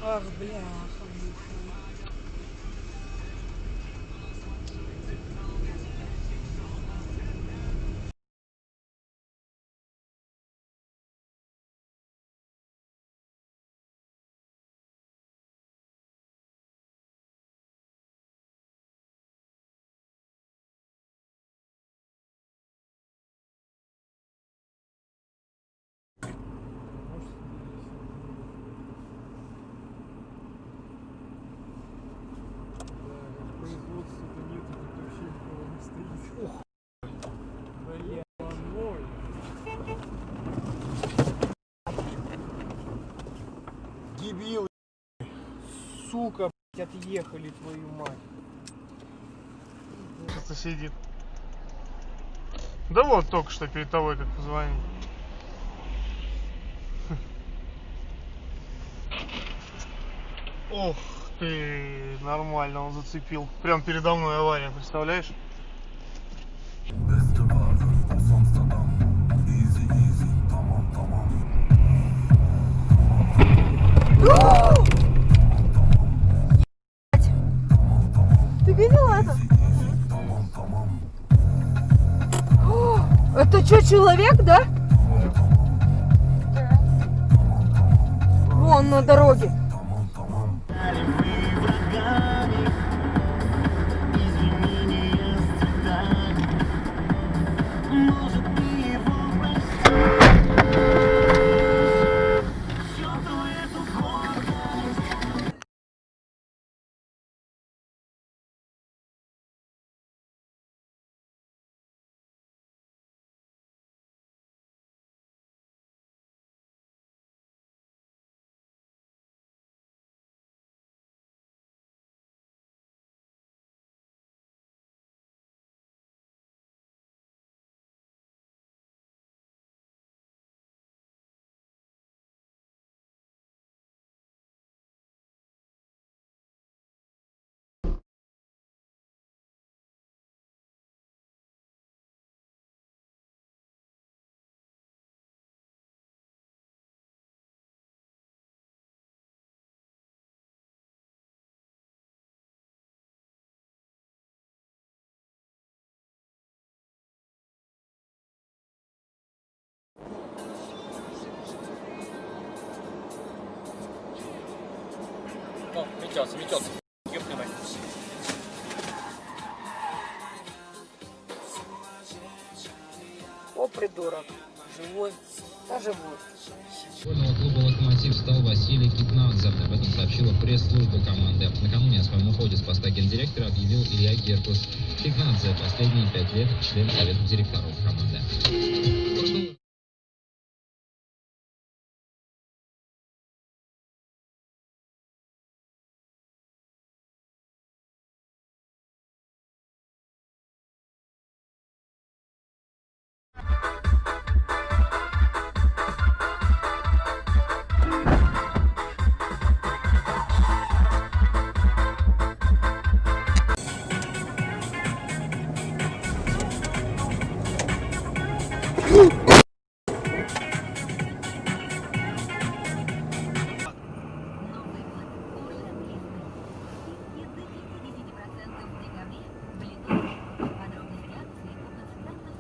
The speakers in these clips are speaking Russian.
Ах, бляха. Дебилы, сука, блядь, отъехали, твою мать. Что сидит. Да вот только что перед тобой как позвонил. Ох ты, нормально он зацепил. Прям передо мной авария, представляешь? Ты видела это? Это что, человек, да? Вон на дороге. О, метется, метется. Ёбаный мать. О, придурок. Живой. Да, живой. Футбольного клуба «Локомотив» стал Василий Кикнадзе. Об этом сообщила пресс-служба команды. Накануне о своем уходе с поста гендиректора объявил Илья Геркус. Кикнадзе последние 5 лет член совета директоров команды.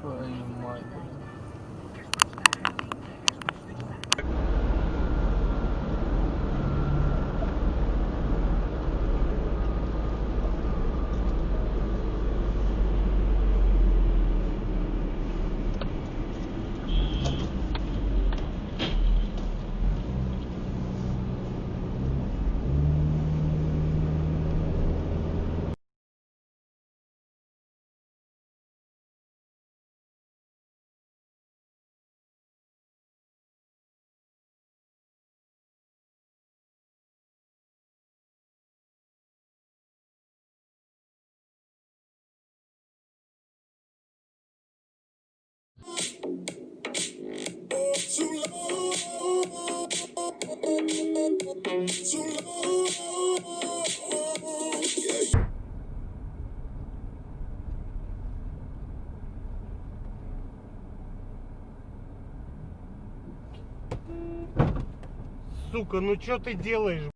Твою мать. Сука, ну что ты делаешь?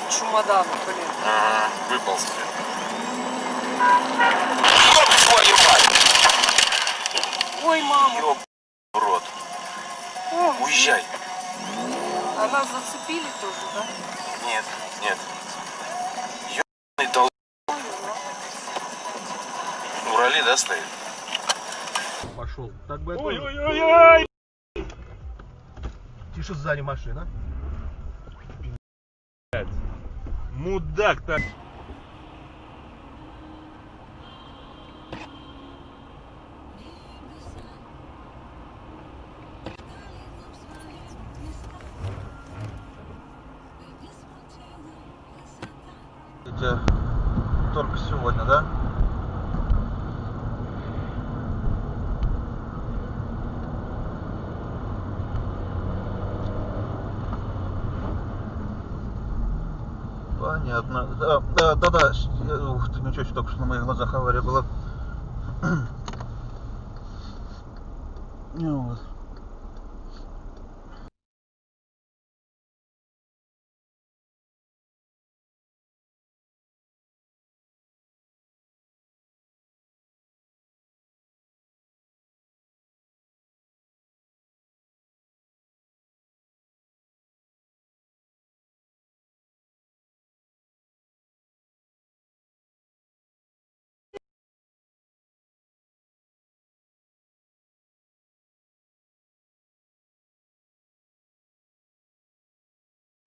Чемодан, блин. Выполз. Ёб твою мать! Ой, мама. Ёб в рот. О, Уезжай. а нас зацепили тоже, да? Нет, нет. Ёбаный дол... В Урале, да, стоит? Пошел. Так бы я тоже. Ой-ой-ой-ой! Тише, сзади машина. Мудак так. Это только сегодня, да? Понятно. Да. Ух ты, ничего себе, только что на моих глазах авария была. Вот.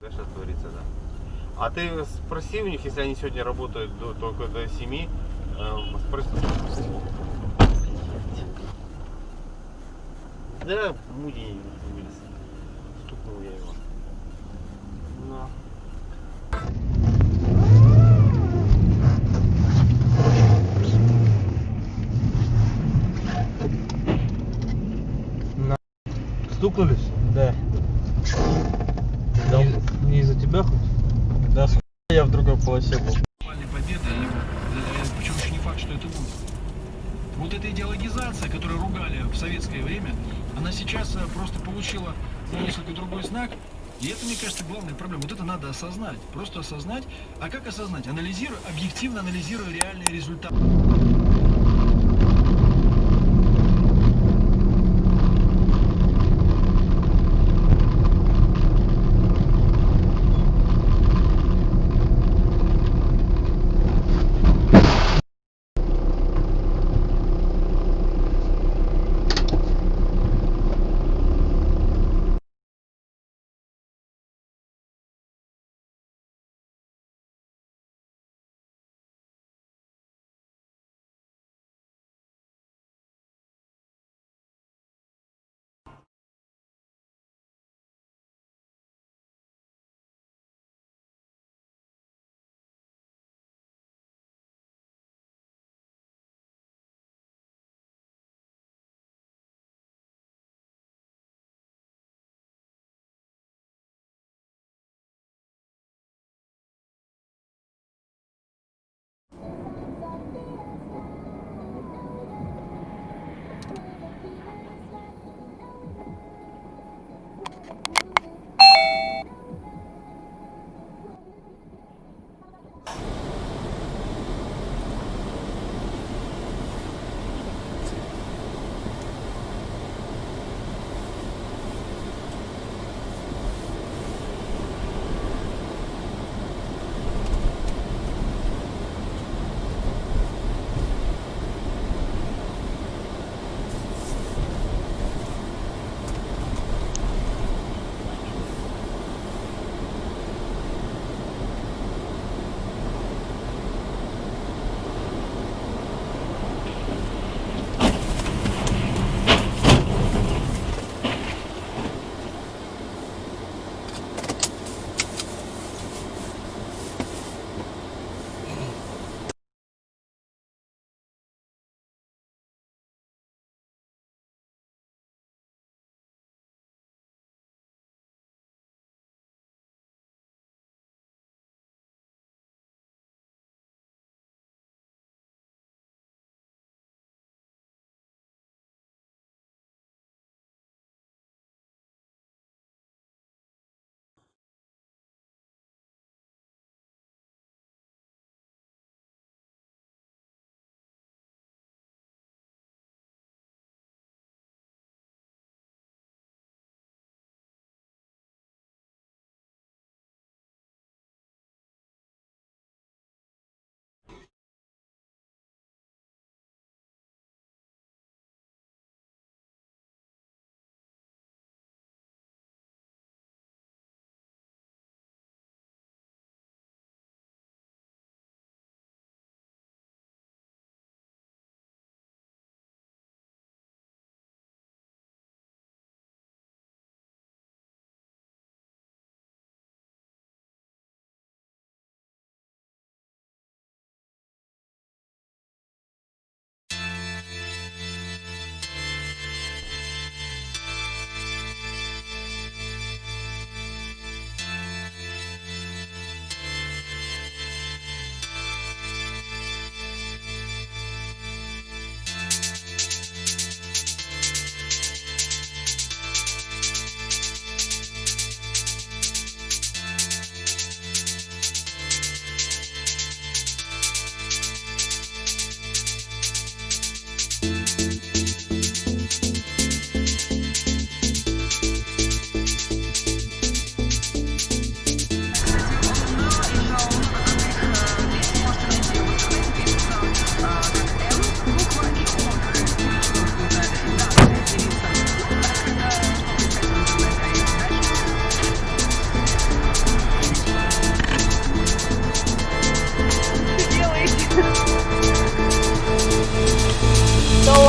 Что творится, да. А ты спроси у них, если они сегодня работают только до 7, спроси. Да, муди вылез. Стукнул я его. Но. Стукнулись? Да. Не из-за тебя хоть? Да, я в другой полосе был. Победа, причем еще не факт, что это будет. Вот эта идеологизация, которую ругали в советское время, она сейчас просто получила несколько другой знак. И это, мне кажется, главная проблема. Вот это надо осознать. Просто осознать. А как осознать? Анализируя, объективно анализируя реальные результаты.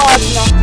важно.